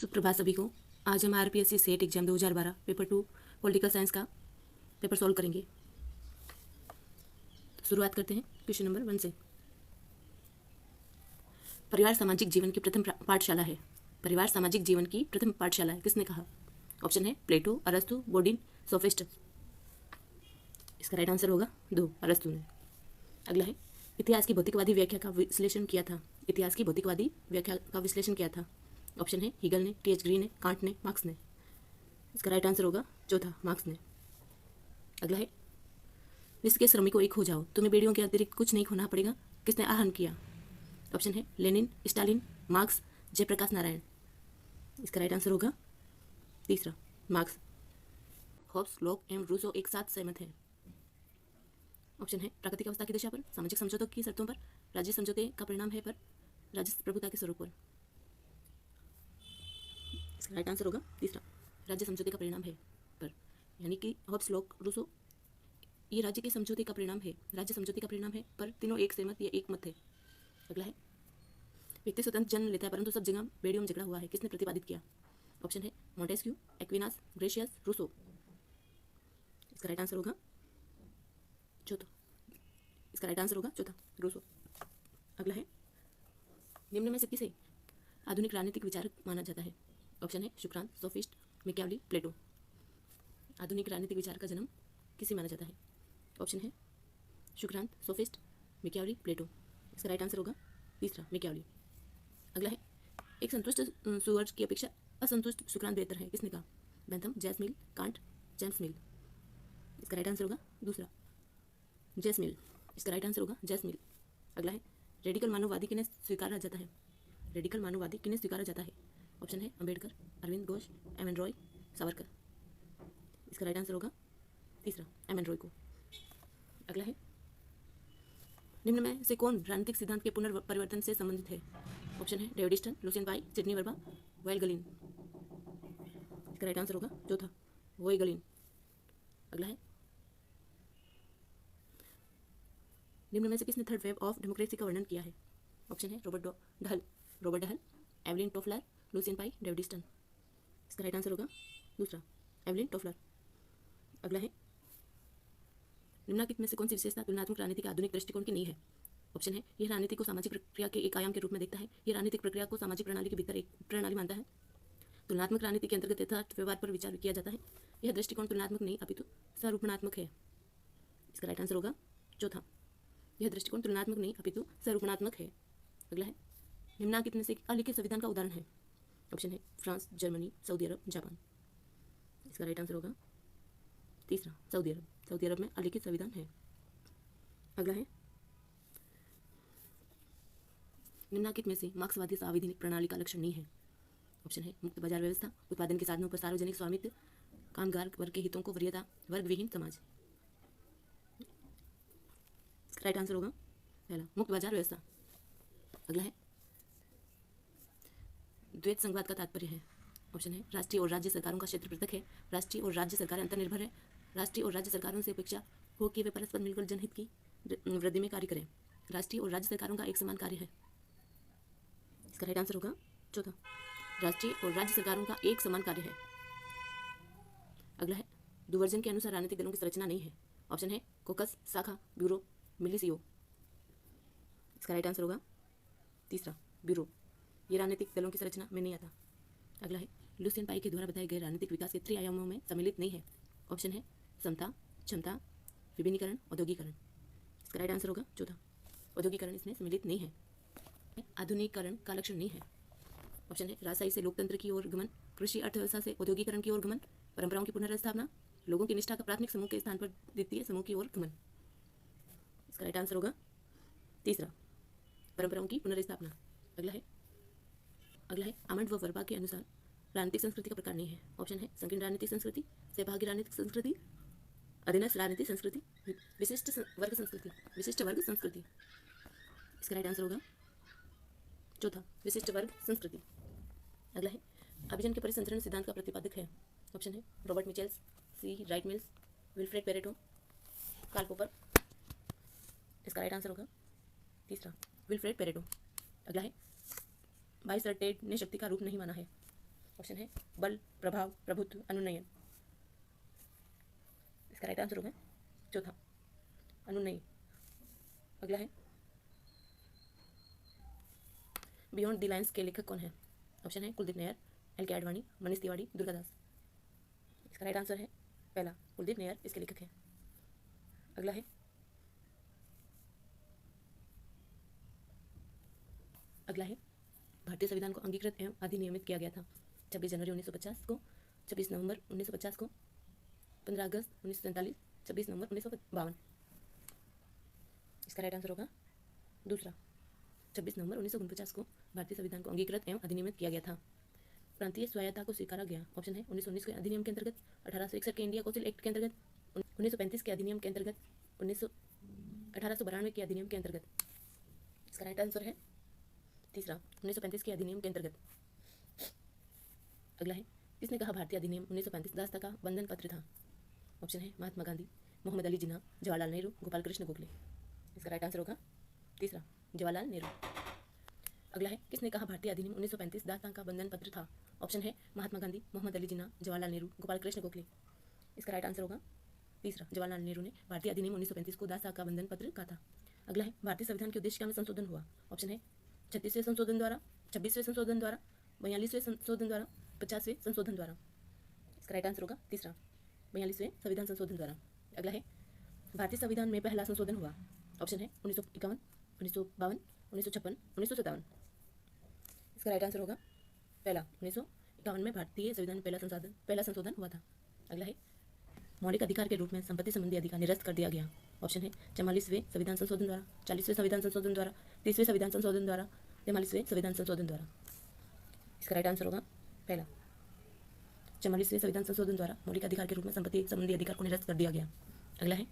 सुप्रभात सभी को। आज हम RPSC set exam 2012 paper 2 political science का पेपर सॉल्व करेंगे। तो शुरुआत करते हैं क्वेश्चन नंबर 1 से। परिवार सामाजिक जीवन की प्रथम पाठशाला है। परिवार सामाजिक जीवन की प्रथम पाठशाला है, किसने कहा? ऑप्शन है प्लेटो, अरस्तु, बोर्डिन, सोफिस्ट। इसका राइट आंसर होगा 2, अरस्तु ने। अगला है इतिहास की भौतिकवादी व्याख्या का विश्लेषण किया था। इतिहास की भौतिकवादी व्याख्या का विश्लेषण किया था। ऑप्शन है हीगल ने, टी एच ग्रीन ने, कांट ने, मार्क्स ने। इसका राइट आंसर होगा चौथा, मार्क्स ने। अगला है विश्व के श्रमिकों एक हो जाओ, तुम्हें बेड़ियों के अतिरिक्त कुछ नहीं खोना पड़ेगा, किसने आह्वान किया? ऑप्शन है Lenin, Stalin, Marx, Jayaprakash Narayan. इसका राइट आंसर होगा तीसरा, मार्क्स। हॉब्स, लॉक एवं रूसो एक साथ सहमत हैं। ऑप्शन है प्राकृतिक अवस्था की दिशा पर, सामाजिक समझौतों की शर्तों पर, राज्य समझौते का परिणाम है पर, राज्य प्रभुता के स्वरूप पर। इसका राइट आंसर होगा तीसरा, राज्य समझौते का परिणाम है पर, यानी कि हॉब्स, लॉक, रूसो ये राज्य के समझौते का परिणाम है, राज्य समझौते का परिणाम है पर तीनों एक सहमत, ये एक मत है। अगला है व्यक्ति स्वतंत्र जन्म लेता है परंतु सब जगह बेड़ियों में झगड़ा हुआ है, किसने प्रतिपादित किया? ऑप्शन है मॉन्टेस्क्यू, एक्विनास, ग्रेशियस, रूसो। इसका राइट आंसर होगा चौथा। इसका राइट आंसर होगा चौथा, रूसो। अगला है निम्न में से किसे आधुनिक राजनीतिक विचारक माना जाता है? ऑप्शन है सुक्रांत, सोफिस्ट, मैकियावेली, प्लेटो। आधुनिक राजनीतिक विचार का जन्म किसे माना जाता है? ऑप्शन है सुक्रांत, सोफिस्ट, मैकियावेली, प्लेटो। इसका राइट आंसर होगा तीसरा, मैकियावेली। अगला है एक संतुष्ट सुअर की अपेक्षा असंतुष्ट सुक्रांत बेहतर है, किसने कहा? Bentham, James mill, can't, James मिल। इसका राइट आंसर होगा दूसरा, जेम्स मिल। इसका राइट आंसर होगा जेम्स मिल। अगला है रेडिकल मानववादी किन्हें स्वीकारा जाता है? रेडिकल मानववादी किन्हें स्वीकारा जाता है? ऑप्शन है अंबेडकर, अरविंद घोष, एम एन रॉय, सावरकर। इसका राइट आंसर होगा तीसरा, एम एन रॉय को। अगला है निम्न में से कौन राजनीतिक सिद्धांत के पुनर्परिवर्तन से संबंधित है? ऑप्शन है डेविड ईस्टन, लुसियन पाई, सिडनी वर्मा, वाइल्गलिन। इसका राइट आंसर होगा चौथा, वाइल्गलिन। अगला है निम्न में से किसने थर्ड वेव ऑफ डेमोक्रेसी का वर्णन किया है? ऑप्शन है रॉबर्ट डहल, एवलिन टोफलर, लुसियन पाई, डेविड ईस्टन। इसका राइट आंसर होगा दूसरा, एवलिन टोफलर। अगला है निम्नलिखित में से कौन सी विशेषता तुलनात्मक राजनीति के आधुनिक दृष्टिकोण की नहीं है? ऑप्शन है यह राजनीति को सामाजिक प्रक्रिया के एक आयाम के रूप में देखता है, यह राजनीतिक प्रक्रिया को सामाजिक प्रणाली के भीतर एक प्रणाली मानता है, तुलनात्मक राजनीति के अंतर्गत यथार्थ व्यवहार पर विचार किया जाता है, यह दृष्टिकोण तुलनात्मक नहीं अपितु स्वरूपणात्मक है। इसका राइट आंसर होगा चौथा, यह दृष्टिकोण तुलनात्मक नहीं अपितु स्वरूपणात्मक है। अगला है निम्नलिखित में से अलिखित संविधान का उदाहरण है? ऑप्शन है फ्रांस, जर्मनी, सऊदी अरब, जापान। इसका राइट आंसर होगा तीसरा, सऊदी अरब। सऊदी अरब में अलिखित संविधान है। अगला है निम्नलिखित में से मार्क्सवादी सांविधानिक प्रणाली का लक्षण नहीं है? ऑप्शन है मुक्त बाजार व्यवस्था, उत्पादन के साधनों पर सार्वजनिक स्वामित्व, कामगार वर्ग के हितों को वरीयता, वर्ग विहीन समाज। इसका राइट आंसर होगा पहला, मुक्त बाजार व्यवस्था। अगला है द्वैत संघवाद का तात्पर्य है? ऑप्शन है राष्ट्रीय और राज्य सरकारों का क्षेत्र पृथक है, राष्ट्रीय और राज्य सरकारें अंतर्निर्भर है, राष्ट्रीय और राज्य सरकारों से अपेक्षा हो कि वे परस्पर मिलकर जनहित की वृद्धि में कार्य करें, राष्ट्रीय और राज्य सरकारों का एक समान कार्य है। इसका राइट आंसर होगा चौथा, राष्ट्रीय और राज्य सरकारों का एक समान कार्य है। अगला है दुवर्जन के अनुसार राजनीतिक दलों की संरचना नहीं है? ऑप्शन है कोकस, शाखा, ब्यूरो, मिलिशियो। इसका राइट आंसर होगा तीसरा, ब्यूरो। ये राजनीतिक दलों की संरचना में नहीं आता। अगला है लुसियन पाई के द्वारा बताए गए राजनीतिक विकास के 3 आयामों में सम्मिलित नहीं है? ऑप्शन है समता, क्षमता, विभिन्नीकरण, औद्योगिकरण। इसका राइट आंसर होगा चौथा, औद्योगिकरण इसमें सम्मिलित नहीं है। आधुनिकीकरण का लक्षण नहीं है? ऑप्शन है राजशाही से लोकतंत्र की ओर गमन, कृषि अर्थव्यवस्था से औद्योगिकरण की ओर गमन, परंपराओं की पुनर्स्थापना, लोगों की निष्ठा का प्राथमिक समूह के स्थान पर द्वितीय समूह की ओर गमन। इसका राइट आंसर होगा तीसरा, परंपराओं की पुनर्स्थापना। अगला है आमंड व वर्बा के अनुसार राजनीतिक संस्कृति का प्रकार नहीं है? ऑप्शन है संकीर्ण राजनीतिक संस्कृति, सहभागी राजनीतिक संस्कृति, अधीनस्थ राजनीतिक संस्कृति, विशिष्ट वर्ग संस्कृति, विशिष्ट वर्ग संस्कृति। इसका राइट आंसर होगा चौथा, विशिष्ट वर्ग संस्कृति। अगला है अभिजन के परिसंचरण सिद्धांत का प्रतिपादक है? ऑप्शन है Robert Michels, C Wright Mills, Wilfred Pareto, Karl Popper. इसका राइट आंसर होगा तीसरा, विल्फ्रेड पेरेटो। अगला है बाइसर्टेड ने शक्ति का रूप नहीं माना है? ऑप्शन है बल, प्रभाव, प्रभुत्व, अनुनयन। इसका राइट आंसर होगा चौथा, अनुनयन। अगला है बियॉन्ड द लाइन्स के लेखक कौन है? ऑप्शन है कुलदीप नैयर, एल के आडवाणी, मनीष तिवारी, दुर्गादास। इसका राइट आंसर है पहला, कुलदीप नैयर इसके लेखक हैं। अगला है भारतीय संविधान को अंगीकृत एवं अधिनियमित किया गया था 26 जनवरी 1950 को, 26 नवंबर 1950 को, 15 अगस्त 1947, 26 नवंबर 1952। इसका राइट आंसर होगा दूसरा, 26 नवंबर 1949 को भारतीय संविधान को अंगीकृत एवं अधिनियमित किया गया था। प्रांतीय स्वायत्तता को स्वीकारा गया। ऑप्शन है 1919 के अधिनियम के अंतर्गत, 1861 के इंडिया कौंसिल एक्ट के अंतर्गत, 1935 के अधिनियम के अंतर्गत, 1892 के अधिनियम के अंतर्गत। इसका राइट आंसर है तीसरा, 1935 के अधिनियम के अंतर्गत। अगला है किसने कहा भारतीय अधिनियम 1935 दासता का बंधन पत्र था? ऑप्शन है महात्मा गांधी, मोहम्मद अली जिन्ना, जवाहरलाल नेहरू, गोपाल कृष्ण गोखले। इसका राइट आंसर होगा तीसरा, जवाहरलाल नेहरू। अगला है किसने कहा भारतीय अधिनियम 1935 दासता का बंधन पत्र था? ऑप्शन है महात्मा गांधी, मोहम्मद अली जिन्ना, जवाहरलाल नेहरू, गोपाल कृष्ण गोखले। इसका राइट आंसर होगा तीसरा, जवाहरलाल नेहरू ने भारतीय अधिनियम 1935 को दासता का बंधन पत्र कहा था। अगला है भारतीय संविधान के उद्देश्य में संशोधन हुआ? ऑप्शन है 36वें संशोधन द्वारा, 26वें संशोधन द्वारा, 42वें संशोधन द्वारा, 50वें संशोधन द्वारा। इसका राइट आंसर होगा तीसरा, 42वें संविधान संशोधन द्वारा। अगला है भारतीय संविधान में पहला संशोधन हुआ? ऑप्शन है 1951, 1952, 1956, 1957। इसका राइट आंसर होगा पहला, 1951 में भारतीय संविधान में पहला संशोधन हुआ था। अगला है मौलिक अधिकार के रूप में संपत्ति संबंधी अधिकार निरस्त कर दिया गया। ऑप्शन है 44वें संविधान संशोधन द्वारा, 40वें संविधान संशोधन द्वारा, 30वें संविधान संशोधन द्वारा, 43वें संविधान संशोधन द्वारा। इसका राइट आंसर होगा पहला, 44वें संविधान संशोधन द्वारा मौलिक अधिकार के रूप में संपत्ति संबंधी अधिकार को निरस्त कर दिया गया। अगला है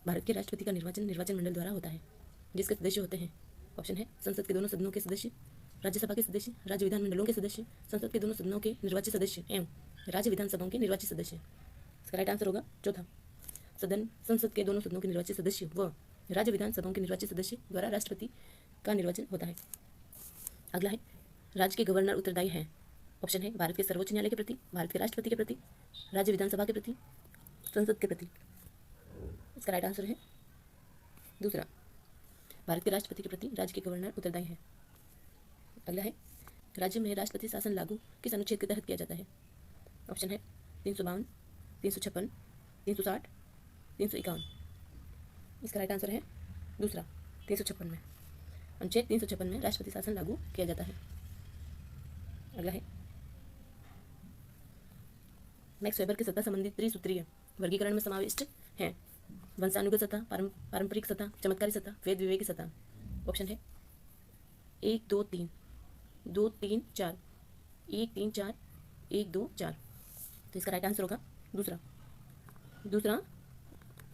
भारत के राष्ट्रपति का निर्वाचन मंडल द्वारा होता है, जिसके सदस्य होते हैं। ऑप्शन है संसद के दोनों सदनों के सदस्य, राज्यसभा के सदस्य, राज्य विधानमंडलों के सदस्य, संसद के दोनों सदनों के निर्वाचित सदस्य एवं राज्य विधानसभाओं के निर्वाचित सदस्य। इसका राइट आंसर होगा चौथा, संसद के दोनों सदनों के निर्वाचित सदस्य व राज्य विधानसभाओं के निर्वाचित सदस्य द्वारा राष्ट्रपति का निर्वाचन होता है। अगला है राज्य के गवर्नर उत्तरदायी हैं। ऑप्शन है भारत के सर्वोच्च न्यायालय के प्रति, भारत के राष्ट्रपति के प्रति, राज्य विधानसभा के प्रति, संसद के प्रति। इसका राइट आंसर है दूसरा, भारत के राष्ट्रपति के प्रति राज्य के गवर्नर उत्तरदायी हैं। अगला है राज्य में राष्ट्रपति शासन लागू किस अनुच्छेद के तहत किया जाता है? ऑप्शन है 352, 356, 360, 351। इसका राइट आंसर है दूसरा, 356 में, अनुच्छेद 356 में राष्ट्रपति शासन लागू किया जाता है। अगला है मैक्स वेबर के सत्ता संबंधी त्रिसूत्रीय वर्गीकरण में समाविष्ट है? वंशानुगत सत्ता, पारंपरिक सत्ता, चमत्कारी सत्ता, वेद विवेकी सत्ता। ऑप्शन है 1 2 3, 2 3 4, 1 3 4, 1 2 4। तो इसका राइट आंसर होगा दूसरा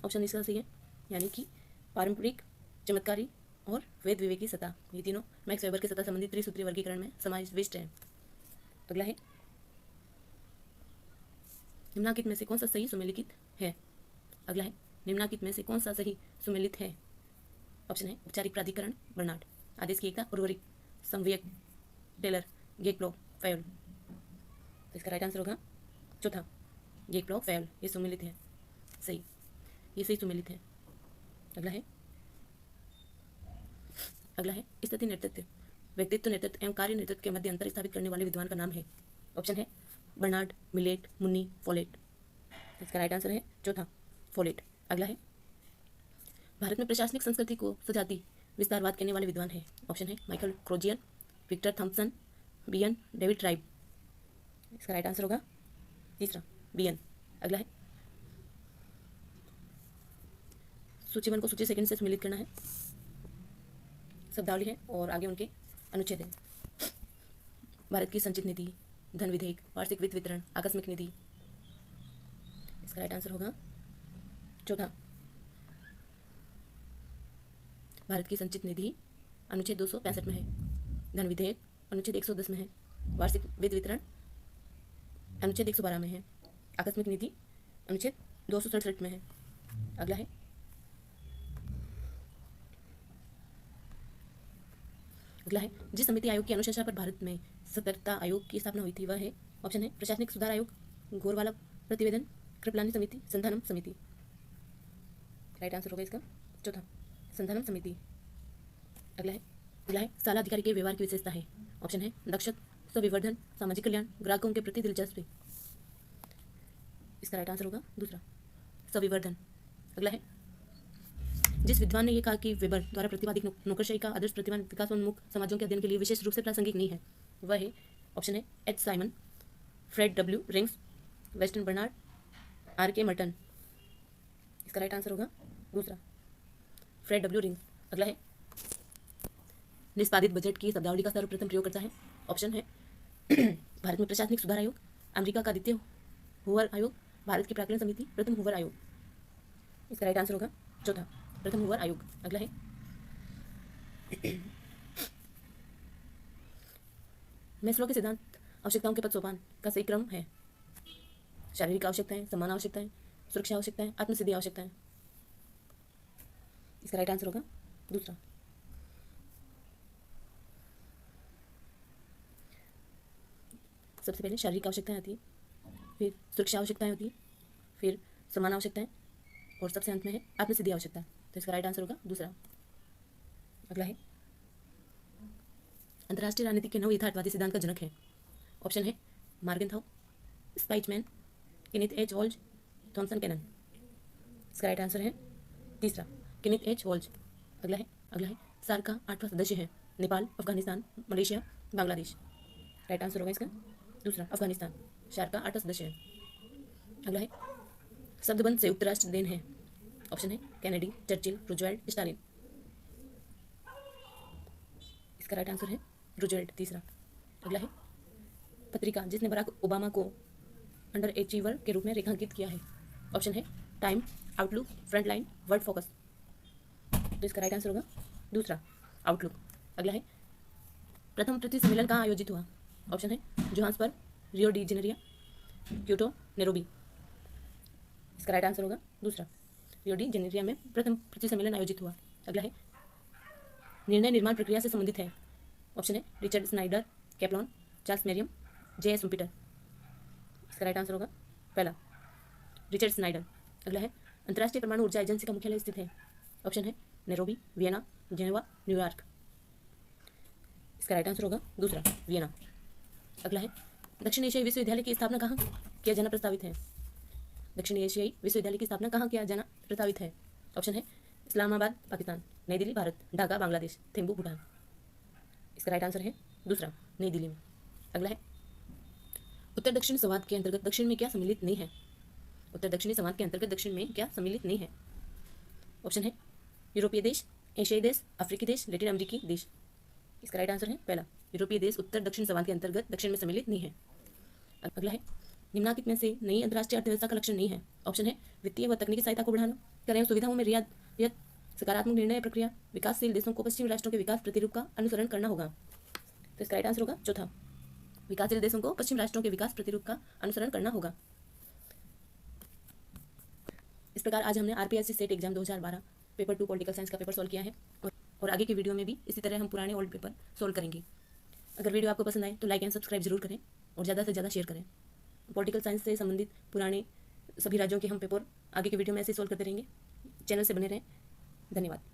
ऑप्शन इसका सही है, यानी कि पारंपरिक, चमत्कारी और वेद विवेकी सत्ता, ये तीनों मैक्स वेबर के सत्ता संबंधी त्रिसूत्रीय वर्गीकरण में समाविष्ट है। अगला है निम्नलिखित में से कौन सा सही सुमेलित है? अगला है निम्नलिखित में से कौन सा सही सुमेलित है? ऑप्शन है औपचारिक प्राधिकरण, बर्नार्ड, आदेश की एकता, उर्वरिक, संवेयक, टेलर, गेकप्लॉक, फैयल। तो इसका राइट आंसर होगा चौथा, गेकप्लॉक, फैयल, ये सुमेलित है, सही, ये सही सुमेलित है। अगला है स्थिति नेतृत्व, व्यक्तित्व नेतृत्व एवं कार्य नेतृत्व के मध्य अंतर स्थापित करने वाले विद्वान का नाम है? ऑप्शन है बर्नार्ड, मिलेट, मुन्नी, फॉलेट। इसका राइट आंसर है चौथा, फॉलेट। अगला है भारत में प्रशासनिक संस्कृति को सजाती विस्तारवाद कहने वाले विद्वान है? ऑप्शन है Michael Crozier, Victor Thompson, BN, David Ribe. इसका राइट आंसर होगा तीसरा, बीएन। अगला है सूची 1 को सूची 2 से सम्मिलित करना है। शब्दावली है और आगे उनके अनुच्छेद हैं। भारत की संचित निधि, धन विधेयक, वार्षिक वित्त वितरण, आकस्मिक निधि। इसका राइट आंसर होगा चौथा, भारत की संचित निधि अनुच्छेद 265 में है, धन विधेयक अनुच्छेद 110 में है, वार्षिक वित्त वितरण अनुच्छेद 112 में है, आकस्मिक निधि अनुच्छेद 267 में है। अगला है जिस समिति आयोग की अनुशंसा पर भारत में सतर्कता आयोग की स्थापना हुई थी वह है, ऑप्शन है प्रशासनिक सुधार आयोग, गोरवाला प्रतिवेदन, कृपलानी समिति, संधानम समिति। राइट आंसर होगा इसका चौथा, संधानम समिति। अगला है साला अधिकारी के व्यवहार की विशेषता है, ऑप्शन है दक्षता, स्विवर्धन, सामाजिक कल्याण, ग्राहकों के प्रति दिलचस्पी। इसका राइट आंसर होगा दूसरा, स्विवर्धन। अगला है जिस विद्वान ने यह कहा कि वेबर द्वारा प्रतिपादित नौकरशाही का आदर्श प्रतिमान विकासोन्मुख समाजों के अध्ययन के लिए विशेष रूप से प्रासंगिक नहीं है, वह है, ऑप्शन है H Simon, Fred W Riggs, western Bernard, R K Merton. इसका राइट आंसर होगा दूसरा, फ्रेड डब्ल्यू रिंग्स। अगला है निष्पादित बजट की शब्दावली का सर्वप्रथम प्रयोग करता है, ऑप्शन है भारत में प्रशासनिक सुधार आयोग, अमेरिका का द्वितीय हूवर आयोग, भारत की प्राक्कलन समिति, प्रथम हूवर आयोग। इसका राइट आंसर होगा चौथा, प्रथम हूवर आयोग। अगला है मैस्लो के सिद्धांत आवश्यकताओं के पद सोपान का सही क्रम है, शारीरिक आवश्यकताएं, समान आवश्यकताएं, सुरक्षा आवश्यकताएं, आत्मसिद्धि आवश्यकताएं। इसका राइट आंसर होगा दूसरा। सबसे पहले शारीरिक आवश्यकताएं आती है, फिर सुरक्षा आवश्यकताएं होती है, फिर समान आवश्यकताएं, और सबसे अंत में है आत्मसिद्धि आवश्यकता। तो इसका राइट आंसर होगा दूसरा। अगला है अंतर्राष्ट्रीय राजनीति के नव यथार्थवादी सिद्धांत का जनक है, ऑप्शन है Morgenthau, Spykman, Kenneth H Waltz, Thomson Kennan. इसका राइट आंसर है तीसरा, केनेथ एच वॉल्ज। अगला है सार्क का 8वां सदस्य है, Nepal, Afghanistan, Malaysia, Bangladesh. Right answer होगा इसका दूसरा, अफगानिस्तान, सार्क का 8वां सदस्य है। अगला है शब्दबंध संयुक्त राष्ट्र देन है, ऑप्शन है कैनेडी, चर्चिल, रूजवेल्ट, स्टालिन। इसका राइट आंसर है रूजवेल्ट, तीसरा। अगला है पत्रिका जिसने बराक ओबामा को अंडर अचीवर के रूप में रेखांकित किया है, ऑप्शन है time, outlook, frontline, world focus. तो इसका राइट आंसर होगा दूसरा, आउटलुक। अगला है प्रथम पृथ्वी सम्मेलन कहाँ आयोजित हुआ, ऑप्शन है Johannesburg, Rio de Janeiro, Kyoto, Nairobi. इसका राइट आंसर होगा दूसरा, रियो डी जेनेरिया में प्रथम पृथ्वी सम्मेलन आयोजित हुआ। अगला है निर्णय निर्माण प्रक्रिया से संबंधित है, ऑप्शन है रिचर्ड स्नाइडर, कैप्लॉन, चार्ल्स मेरियम, जे सुम्पीटर। इसका राइट आंसर होगा पहला, रिचर्ड स्नाइडर। अगला है अंतर्राष्ट्रीय परमाणु ऊर्जा एजेंसी का मुख्यालय स्थित है, ऑप्शन है नैरोबी, वियना, जेनेवा, न्यूयॉर्क। इसका राइट आंसर होगा दूसरा, वियना। अगला है दक्षिण एशियाई विश्वविद्यालय की स्थापना कहाँ किया जाना प्रस्तावित है, दक्षिण एशियाई विश्वविद्यालय की स्थापना कहाँ किया जाना प्रस्तावित है, ऑप्शन है इस्लामाबाद, पाकिस्तान, नई दिल्ली, भारत, ढाका, बांग्लादेश, थिम्पू, भूटान। इसका राइट आंसर है दूसरा, नई दिल्ली में। अगला है उत्तर दक्षिण संवाद के अंतर्गत दक्षिण में क्या सम्मिलित नहीं है, उत्तर दक्षिणी संवाद के अंतर्गत दक्षिण में क्या सम्मिलित नहीं है, ऑप्शन है यूरोपीय देश, एशियाई देश, अफ्रीकी देश, लैटिन अमेरिकी देश। इसका राइट आंसर है पहला, यूरोपीय देश उत्तर दक्षिण संवाद के अंतर्गत दक्षिण में सम्मिलित नहीं है। अगला है निम्नलिखित में से नई अंतर्राष्ट्रीय अर्थव्यवस्था का लक्षण नहीं है, ऑप्शन है वित्तीय व तकनीकी सहायता को बढ़ाना, क्रय सुविधाओं में रियायत, सकारात्मक निर्णय प्रक्रिया, विकासशील देशों को पश्चिमी राष्ट्रों के विकास प्रतिरूप का अनुसरण करना होगा। तो इसका राइट आंसर होगा चौथा, विकासशील देशों को पश्चिमी राष्ट्रों के विकास प्रतिरूप का अनुसरण करना होगा। इस प्रकार आज हमने RPSC set exam 2012 paper 2 political science का पेपर सॉल्व किया है, और आगे की वीडियो में भी इसी तरह हम पुराने ओल्ड पेपर सॉल्व करेंगे। अगर वीडियो आपको पसंद आए तो लाइक एंड सब्सक्राइब जरूर करें और ज़्यादा से ज़्यादा शेयर करें। पॉलिटिकल साइंस से संबंधित पुराने सभी राज्यों के हम पेपर आगे के वीडियो में ऐसे सॉल्व करते रहेंगे। चैनल से बने रहें। धन्यवाद।